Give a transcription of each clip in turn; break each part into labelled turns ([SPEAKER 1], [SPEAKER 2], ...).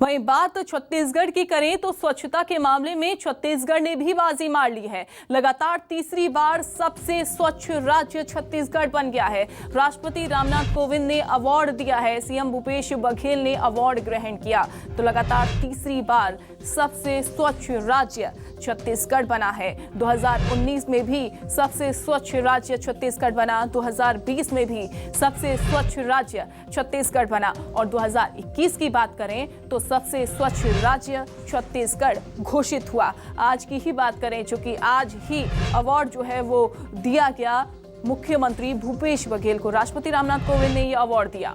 [SPEAKER 1] वहीं बात छत्तीसगढ़ की करें तो स्वच्छता के मामले में छत्तीसगढ़ ने भी बाजी मार ली है। लगातार तीसरी बार सबसे स्वच्छ राज्य छत्तीसगढ़ बन गया है। राष्ट्रपति रामनाथ कोविंद ने अवार्ड दिया है, सीएम भूपेश बघेल ने अवार्ड ग्रहण किया। तो लगातार तीसरी बार सबसे स्वच्छ राज्य छत्तीसगढ़ बना है। 2019 में भी सबसे स्वच्छ राज्य छत्तीसगढ़ बना, 2020 में भी सबसे स्वच्छ राज्य छत्तीसगढ़ बना और 2021 की बात करें तो सबसे स्वच्छ राज्य छत्तीसगढ़ घोषित हुआ। आज की ही बात करें, चूंकि आज ही अवार्ड जो है वो दिया गया मुख्यमंत्री भूपेश बघेल को। राष्ट्रपति रामनाथ कोविंद ने यह अवार्ड दिया।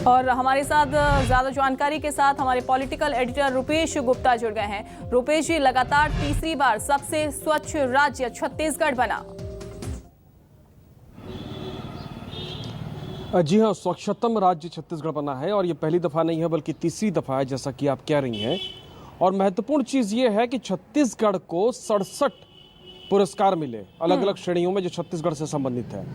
[SPEAKER 1] और हमारे साथ ज्यादा जानकारी के साथ हमारे पॉलिटिकल एडिटर रुपेश गुप्ता जुड़ गए हैं। रुपेश जी, लगातार तीसरी बार सबसे स्वच्छ राज्य छत्तीसगढ़ बना।
[SPEAKER 2] जी हाँ, स्वच्छतम राज्य छत्तीसगढ़ बना है और ये पहली दफा नहीं है बल्कि तीसरी दफा है, जैसा कि आप कह रही हैं। और महत्वपूर्ण चीज ये है कि छत्तीसगढ़ को 67 पुरस्कार मिले अलग अलग श्रेणियों में जो छत्तीसगढ़ से संबंधित है।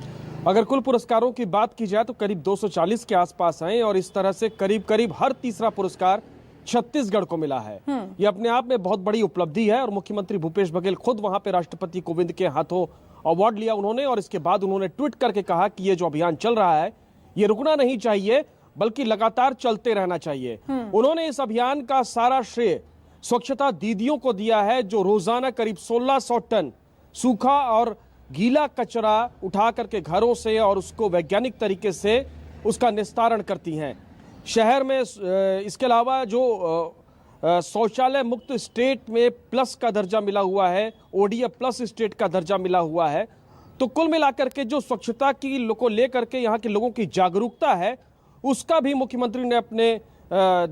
[SPEAKER 2] अगर कुल पुरस्कारों की बात की जाए तो करीब 240 के आसपास हैं और इस तरह से करीब करीब हर तीसरा पुरस्कार छत्तीसगढ़ को मिला है। ये अपने आप में बहुत बड़ी उपलब्धि है और मुख्यमंत्री भूपेश बघेल खुद वहां पे राष्ट्रपति कोविंद के हाथों अवार्ड लिया उन्होंने और इसके बाद उन्होंने ट्वीट करके कहा कि ये जो अभियान चल रहा है ये रुकना नहीं चाहिए बल्कि लगातार चलते रहना चाहिए। उन्होंने इस अभियान का सारा श्रेय स्वच्छता दीदियों को दिया है जो रोजाना करीब 1600 टन सूखा और गीला कचरा उठा करके घरों से और उसको वैज्ञानिक तरीके से उसका निस्तारण करती हैं। शहर में इसके अलावा जो शौचालय मुक्त स्टेट में प्लस का दर्जा मिला हुआ है, ओडीएफ प्लस स्टेट का दर्जा मिला हुआ है। तो कुल मिलाकर के जो स्वच्छता की को लेकर के यहाँ के लोगों की जागरूकता है उसका भी मुख्यमंत्री ने अपने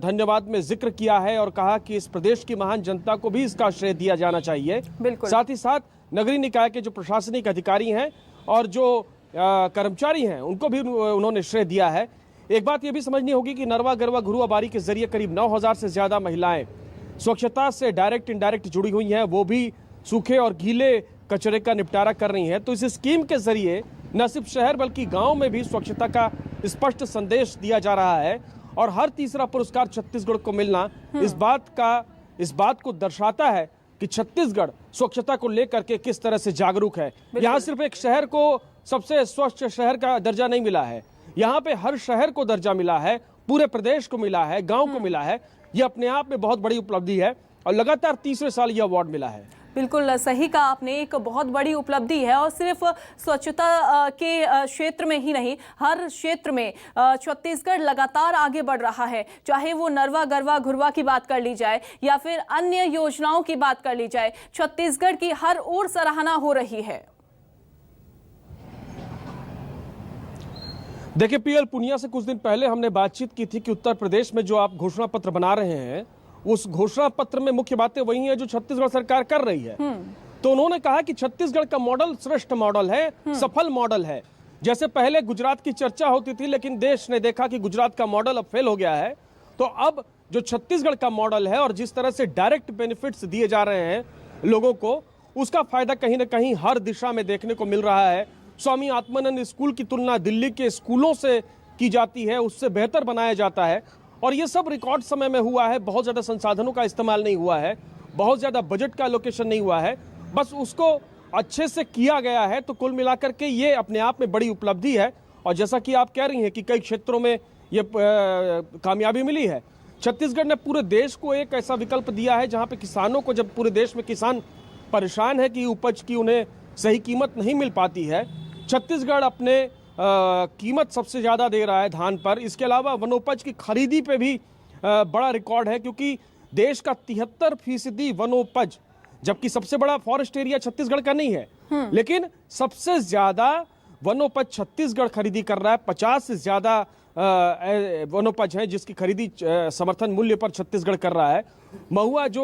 [SPEAKER 2] धन्यवाद में जिक्र किया है और कहा कि इस प्रदेश की महान जनता को भी इसका श्रेय दिया जाना चाहिए। साथ ही साथ नगरीय निकाय के जो प्रशासनिक अधिकारी हैं और जो कर्मचारी हैं उनको भी उन्होंने श्रेय दिया है। एक बात ये भी समझनी होगी कि नरवा गरवा घुरुआ बारी के जरिए करीब 9000 से ज्यादा महिलाएं स्वच्छता से डायरेक्ट इनडायरेक्ट जुड़ी हुई हैं, वो भी सूखे और गीले कचरे का निपटारा कर रही हैं। तो इस स्कीम के जरिए न सिर्फ शहर बल्कि गांव में भी स्वच्छता का स्पष्ट संदेश दिया जा रहा है और हर तीसरा पुरस्कार छत्तीसगढ़ को मिलना इस बात को दर्शाता है कि छत्तीसगढ़ स्वच्छता को लेकर के किस तरह से जागरूक है। यहाँ सिर्फ एक शहर को सबसे स्वच्छ शहर का दर्जा नहीं मिला है, यहाँ पे हर शहर को दर्जा मिला है, पूरे प्रदेश को मिला है, गांव को मिला है। ये अपने आप में बहुत बड़ी उपलब्धि है और लगातार तीसरे साल ये अवार्ड मिला है।
[SPEAKER 1] बिल्कुल सही कहा आपने, एक बहुत बड़ी उपलब्धि है और सिर्फ स्वच्छता के क्षेत्र में ही नहीं, हर क्षेत्र में छत्तीसगढ़ लगातार आगे बढ़ रहा है। चाहे वो नरवा गरवा घुरवा की बात कर ली जाए या फिर अन्य योजनाओं की बात कर ली जाए, छत्तीसगढ़ की हर ओर सराहना हो रही है।
[SPEAKER 2] देखिए पीएल पुनिया से कुछ दिन पहले हमने बातचीत की थी कि उत्तर प्रदेश में जो आप घोषणा पत्र बना रहे हैं उस घोषणा पत्र में मुख्य बातें वही हैं जो छत्तीसगढ़ सरकार कर रही है। तो उन्होंने कहा कि छत्तीसगढ़ का मॉडल श्रेष्ठ मॉडल है, सफल मॉडल है। जैसे पहले गुजरात की चर्चा होती थी लेकिन देश ने देखा कि गुजरात का मॉडल अब फेल हो गया है, तो अब जो छत्तीसगढ़ का मॉडल है और जिस तरह से डायरेक्ट बेनिफिट्स दिए जा रहे हैं लोगों को, उसका फायदा कहीं ना कहीं हर दिशा में देखने को मिल रहा है। स्वामी आत्मानंद स्कूल की तुलना दिल्ली के स्कूलों से की जाती है, उससे बेहतर बनाया जाता है और ये सब रिकॉर्ड समय में हुआ है। बहुत ज़्यादा संसाधनों का इस्तेमाल नहीं हुआ है, बहुत ज़्यादा बजट का एलोकेशन नहीं हुआ है, बस उसको अच्छे से किया गया है। तो कुल मिलाकर के ये अपने आप में बड़ी उपलब्धि है और जैसा कि आप कह रही हैं कि कई क्षेत्रों में ये कामयाबी मिली है। छत्तीसगढ़ ने पूरे देश को एक ऐसा विकल्प दिया है जहाँ पे किसानों को, जब पूरे देश में किसान परेशान है कि उपज की उन्हें सही कीमत नहीं मिल पाती है, छत्तीसगढ़ अपने कीमत सबसे ज़्यादा दे रहा है धान पर। इसके अलावा वनोपज की खरीदी पे भी बड़ा रिकॉर्ड है क्योंकि देश का 73% वनोपज, जबकि सबसे बड़ा फॉरेस्ट एरिया छत्तीसगढ़ का नहीं है, लेकिन सबसे ज़्यादा वनोपज छत्तीसगढ़ खरीदी कर रहा है। 50 से ज़्यादा वनोपज है जिसकी खरीदी समर्थन मूल्य पर छत्तीसगढ़ कर रहा है। महुआ जो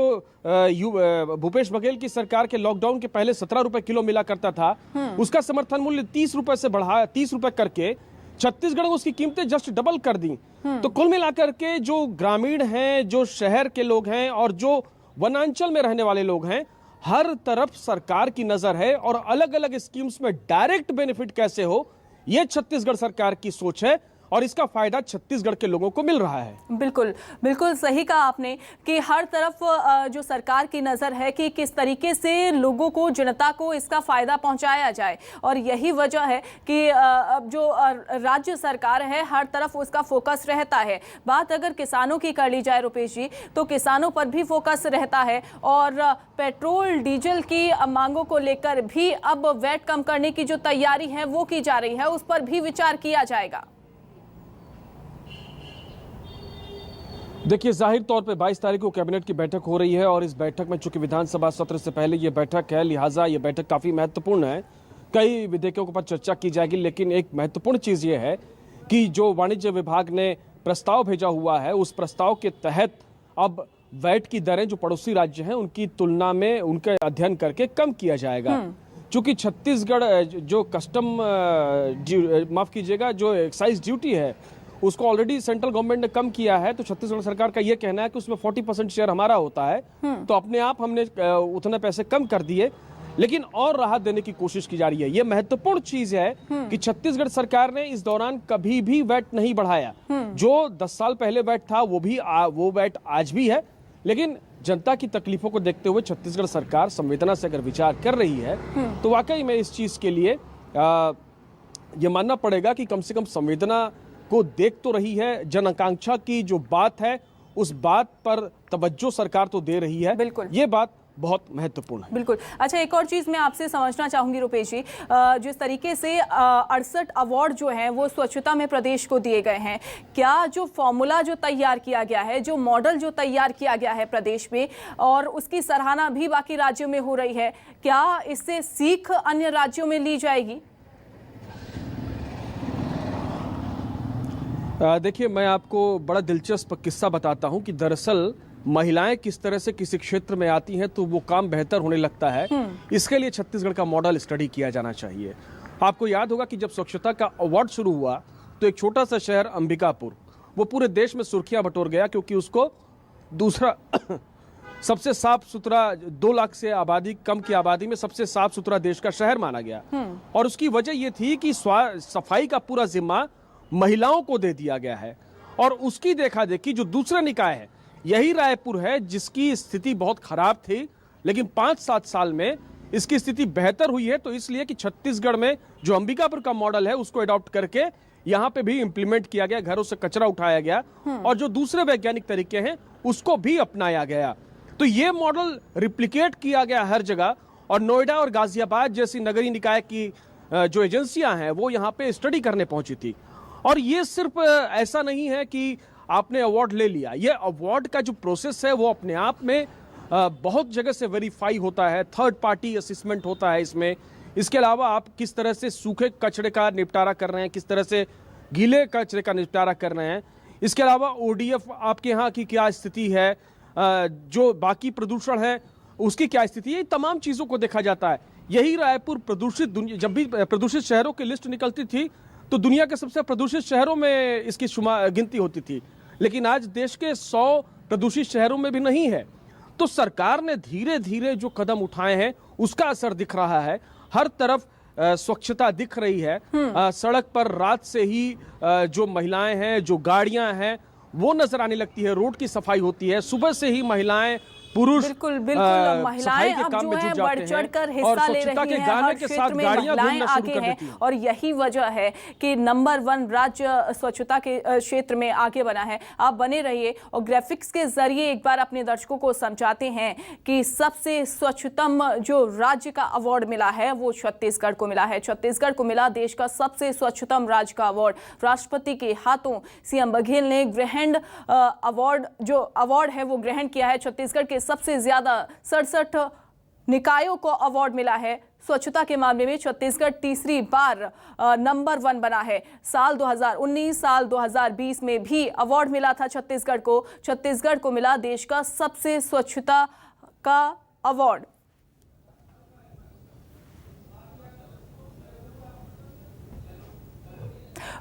[SPEAKER 2] भूपेश बघेल की सरकार के लॉकडाउन के पहले 17 रुपए किलो मिला करता था, उसका समर्थन मूल्य 30 रुपए से बढ़ाया, 30 रुपए करके छत्तीसगढ़ में उसकी कीमतें जस्ट डबल कर दी। तो कुल मिलाकर के जो ग्रामीण हैं, जो शहर के लोग हैं और जो वनांचल में रहने वाले लोग हैं, हर तरफ सरकार की नजर है और अलग अलग स्कीम्स में डायरेक्ट बेनिफिट कैसे हो, यह छत्तीसगढ़ सरकार की सोच है और इसका फायदा छत्तीसगढ़ के लोगों को मिल रहा है।
[SPEAKER 1] बिल्कुल बिल्कुल सही कहा आपने कि हर तरफ जो सरकार की नज़र है कि किस तरीके से लोगों को, जनता को इसका फायदा पहुंचाया जाए, और यही वजह है कि जो राज्य सरकार है हर तरफ उसका फोकस रहता है। बात अगर किसानों की कर ली जाए रुपेश जी, तो किसानों पर भी फोकस रहता है और पेट्रोल डीजल की मांगों को लेकर भी अब वैट कम करने की जो तैयारी है वो की जा रही है, उस पर भी विचार किया जाएगा।
[SPEAKER 2] देखिए, जाहिर तौर पे 22 तारीख को कैबिनेट की बैठक हो रही है और इस बैठक में चूंकि विधानसभा सत्र से पहले ये बैठक है, लिहाजा ये बैठक काफ़ी महत्वपूर्ण है। कई विधेयकों के ऊपर चर्चा की जाएगी, लेकिन एक महत्वपूर्ण चीज़ ये है कि जो वाणिज्य विभाग ने प्रस्ताव भेजा हुआ है, उस प्रस्ताव के तहत अब वैट की दरें जो पड़ोसी राज्य हैं उनकी तुलना में उनका अध्ययन करके कम किया जाएगा। चूंकि छत्तीसगढ़ जो कस्टम माफ कीजिएगा, जो एक्साइज ड्यूटी है उसको ऑलरेडी सेंट्रल गवर्नमेंट ने कम किया है, तो छत्तीसगढ़ सरकार का यह कहना है कि उसमें 40% शेयर हमारा होता है, तो अपने आप हमने उतने पैसे कम कर दिए, लेकिन और राहत देने की कोशिश की जा रही है। यह महत्वपूर्ण चीज है कि छत्तीसगढ़ सरकार ने इस दौरान कभी भी वैट नहीं बढ़ाया। जो 10 साल पहले वैट था वो वैट आज भी है, लेकिन जनता की तकलीफों को देखते हुए छत्तीसगढ़ सरकार संवेदना से अगर विचार कर रही है तो वाकई में इस चीज के लिए ये मानना पड़ेगा कि कम से कम संवेदना को देख तो रही है। जन आकांक्षा की जो बात है उस बात पर तवज्जो सरकार तो दे रही है।
[SPEAKER 1] बिल्कुल, ये
[SPEAKER 2] बात बहुत महत्वपूर्ण है।
[SPEAKER 1] बिल्कुल। अच्छा, एक और चीज मैं आपसे समझना चाहूंगी रुपेश जी, जिस तरीके से 68 अवार्ड जो हैं वो स्वच्छता में प्रदेश को दिए गए हैं, क्या जो फॉर्मूला जो तैयार किया गया है, जो मॉडल जो तैयार किया गया है प्रदेश में, और उसकी सराहना भी बाकी राज्यों में हो रही है, क्या इससे सीख अन्य राज्यों में ली जाएगी?
[SPEAKER 2] देखिए, मैं आपको बड़ा दिलचस्प किस्सा बताता हूं कि दरअसल महिलाएं किस तरह से किसी क्षेत्र में आती हैं तो वो काम बेहतर होने लगता है। इसके लिए छत्तीसगढ़ का मॉडल स्टडी किया जाना चाहिए। आपको याद होगा कि जब स्वच्छता का अवार्ड शुरू हुआ तो एक छोटा सा शहर अंबिकापुर वो पूरे देश में सुर्खियां बटोर गया, क्योंकि उसको दूसरा सबसे साफ सुथरा 2 लाख से आबादी कम की आबादी में सबसे साफ सुथरा देश का शहर माना गया। और उसकी वजह यह थी कि सफाई का पूरा जिम्मा महिलाओं को दे दिया गया है। और उसकी देखा देखी जो दूसरा निकाय है, यही रायपुर है, जिसकी स्थिति बहुत खराब थी, लेकिन 5-7 साल में इसकी स्थिति बेहतर हुई है। तो इसलिए कि छत्तीसगढ़ में जो अंबिकापुर का मॉडल है उसको अडॉप्ट करके यहाँ पे भी इंप्लीमेंट किया गया, घरों से कचरा उठाया गया और जो दूसरे वैज्ञानिक तरीके हैं उसको भी अपनाया गया। तो ये मॉडल रिप्लिकेट किया गया हर जगह, और नोएडा और गाजियाबाद जैसी नगरीय निकाय की जो एजेंसियां हैं वो यहाँ पे स्टडी करने पहुंची थी। और ये सिर्फ ऐसा नहीं है कि आपने अवार्ड ले लिया, ये अवार्ड का जो प्रोसेस है वो अपने आप में बहुत जगह से वेरीफाई होता है, थर्ड पार्टी असेसमेंट होता है इसमें। इसके अलावा आप किस तरह से सूखे कचरे का निपटारा कर रहे हैं, किस तरह से गीले कचरे का निपटारा कर रहे हैं, इसके अलावा ओडीएफ आपके यहाँ की क्या स्थिति है, जो बाकी प्रदूषण है उसकी क्या स्थिति है, ये तमाम चीज़ों को देखा जाता है। यही रायपुर प्रदूषित जब भी प्रदूषित शहरों की लिस्ट निकलती थी तो दुनिया के सबसे प्रदूषित शहरों में इसकी गिनती होती थी, लेकिन आज देश के 100 प्रदूषित शहरों में भी नहीं है। तो सरकार ने धीरे धीरे जो कदम उठाए हैं उसका असर दिख रहा है। हर तरफ स्वच्छता दिख रही है। सड़क पर रात से ही जो महिलाएं हैं, जो गाड़ियां हैं वो नजर आने लगती है, रोड की सफाई होती है। सुबह से ही महिलाएं पुरुष
[SPEAKER 1] बिल्कुल महिलाएं अब जो है बढ़ चढ़कर हिस्सा ले रही हैं, हर क्षेत्र में महिलाएं आगे हैं, और यही वजह है कि नंबर 1 राज्य स्वच्छता के क्षेत्र में आगे बना है। आप बने रहिए और ग्राफिक्स के जरिए एक बार अपने दर्शकों को समझाते हैं कि सबसे स्वच्छतम जो राज्य का अवार्ड मिला है वो छत्तीसगढ़ को मिला है। छत्तीसगढ़ को मिला देश का सबसे स्वच्छतम राज्य का अवार्ड। राष्ट्रपति के हाथों सीएम बघेल ने ग्रहण अवार्ड जो अवार्ड है वो ग्रहण किया है। छत्तीसगढ़ के सबसे ज्यादा 67 निकायों को अवार्ड मिला है। स्वच्छता के मामले में छत्तीसगढ़ तीसरी बार नंबर 1 बना है। साल 2019, साल 2020 में भी अवार्ड मिला था छत्तीसगढ़ को। छत्तीसगढ़ को मिला देश का सबसे स्वच्छता का अवार्ड।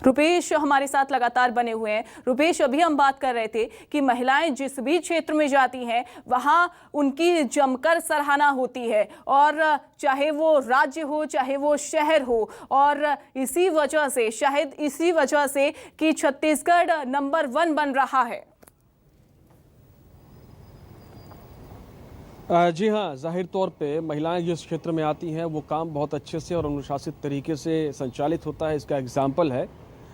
[SPEAKER 1] रुपेश हमारे साथ लगातार बने हुए हैं। रुपेश, अभी हम बात कर रहे थे कि महिलाएं जिस भी क्षेत्र में जाती हैं वहां उनकी जमकर सराहना होती है, और चाहे वो राज्य हो चाहे वो शहर हो, और इसी वजह से, शायद इसी वजह से कि छत्तीसगढ़ नंबर 1 बन रहा है।
[SPEAKER 2] जी हाँ, जाहिर तौर पे महिलाएं जिस क्षेत्र में आती हैं वो काम बहुत अच्छे से और अनुशासित तरीके से संचालित होता है, इसका एग्जाम्पल है।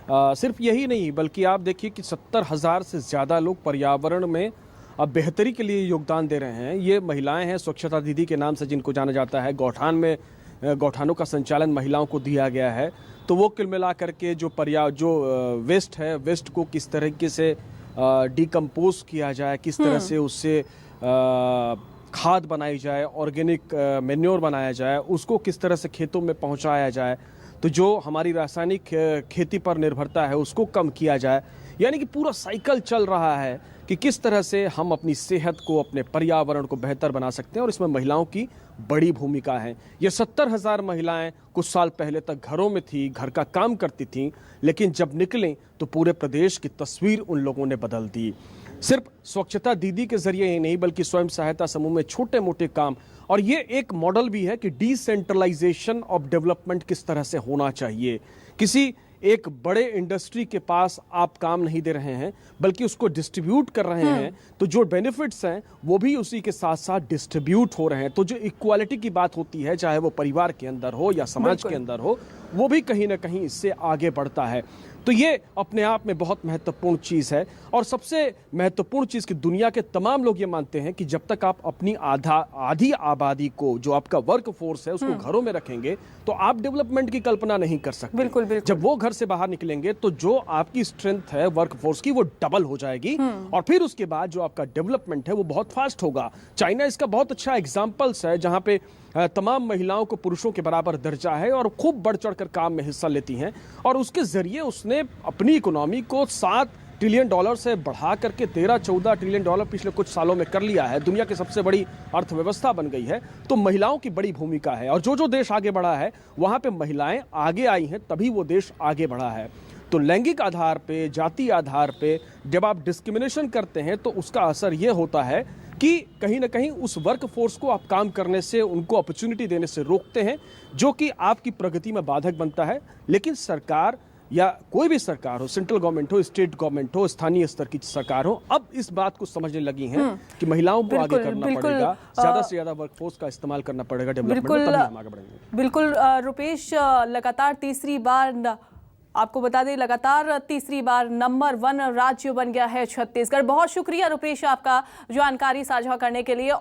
[SPEAKER 2] सिर्फ यही नहीं बल्कि आप देखिए कि 70,000 से ज़्यादा लोग पर्यावरण में अब बेहतरी के लिए योगदान दे रहे हैं। ये महिलाएं हैं, स्वच्छता दीदी के नाम से जिनको जाना जाता है। गौठान में गौठानों का संचालन महिलाओं को दिया गया है। तो वो कुल मिला करके जो वेस्ट है, वेस्ट को किस तरीके से डिकम्पोज किया जाए, किस तरह से उससे खाद बनाई जाए, ऑर्गेनिक मैन्योर बनाया जाए, उसको किस तरह से खेतों में पहुंचाया जाए, तो जो हमारी रासायनिक खेती पर निर्भरता है उसको कम किया जाए। यानी कि पूरा साइकिल चल रहा है कि किस तरह से हम अपनी सेहत को, अपने पर्यावरण को बेहतर बना सकते हैं, और इसमें महिलाओं की बड़ी भूमिका है। ये 70,000 महिलाएं कुछ साल पहले तक घरों में थी, घर का काम करती थीं, लेकिन जब निकलें तो पूरे प्रदेश की तस्वीर उन लोगों ने बदल दी। सिर्फ स्वच्छता दीदी के जरिए ही नहीं बल्कि स्वयं सहायता समूह में छोटे मोटे काम, और ये एक मॉडल भी है कि डिसेंट्रलाइजेशन ऑफ डेवलपमेंट किस तरह से होना चाहिए। किसी एक बड़े इंडस्ट्री के पास आप काम नहीं दे रहे हैं बल्कि उसको डिस्ट्रीब्यूट कर रहे हैं, तो जो बेनिफिट्स हैं वो भी उसी के साथ साथ डिस्ट्रीब्यूट हो रहे हैं। तो जो इक्वालिटी की बात होती है, चाहे वो परिवार के अंदर हो या समाज के अंदर हो, वो भी कहीं ना कहीं इससे आगे बढ़ता है। तो ये अपने आप में बहुत महत्वपूर्ण चीज़ है। और सबसे महत्वपूर्ण चीज़ कि दुनिया के तमाम लोग ये मानते हैं कि जब तक आप अपनी आधी आबादी को, जो आपका वर्क फोर्स है, उसको घरों में रखेंगे तो आप डेवलपमेंट की कल्पना नहीं कर सकते।
[SPEAKER 1] बिल्कुल बिल्कुल।
[SPEAKER 2] जब वो घर से बाहर निकलेंगे तो जो आपकी स्ट्रेंथ है वर्क फोर्स की वो डबल हो जाएगी, और फिर उसके बाद जो आपका डेवलपमेंट है वो बहुत फास्ट होगा। चाइना इसका बहुत अच्छा एग्जाम्पल्स है, जहाँ पे तमाम महिलाओं को पुरुषों के बराबर दर्जा है और खूब बढ़ चढ़ कर काम में हिस्सा लेती हैं, और उसके जरिए उसने अपनी इकोनॉमी को $7 ट्रिलियन से बढ़ा करके 13-14 ट्रिलियन डॉलर पिछले कुछ सालों में कर लिया है। दुनिया की सबसे बड़ी अर्थव्यवस्था बन गई है। तो महिलाओं की बड़ी भूमिका है, और जो देश आगे बढ़ा है वहां पे महिलाएं आगे आई हैं, तभी वो देश आगे बढ़ा है। तो लैंगिक आधार पे, जाति आधार पे जब आप डिस्क्रिमिनेशन करते हैं तो उसका असर ये होता है कि कहीं ना कहीं उस वर्क फोर्स को आप काम करने से, उनको अपॉर्चुनिटी देने से रोकते हैं, जो कि आपकी प्रगति में बाधक बनता है। लेकिन सरकार या कोई भी सरकार हो, सेंट्रल गवर्नमेंट हो, स्टेट गवर्नमेंट हो, स्थानीय स्तर की सरकार हो, अब इस बात को समझने लगी हैं कि महिलाओं को आगे करना पड़ेगा, ज्यादा से ज्यादा वर्कफोर्स का इस्तेमाल करना पड़ेगा डेवलपमेंट में, तभी हम आगे बढ़ेंगे।
[SPEAKER 1] बिल्कुल रुपेश, लगातार तीसरी बार, आपको बता दें, लगातार तीसरी बार नंबर 1 राज्य बन गया है छत्तीसगढ़। बहुत शुक्रिया रुपेश आपका जानकारी साझा करने के लिए।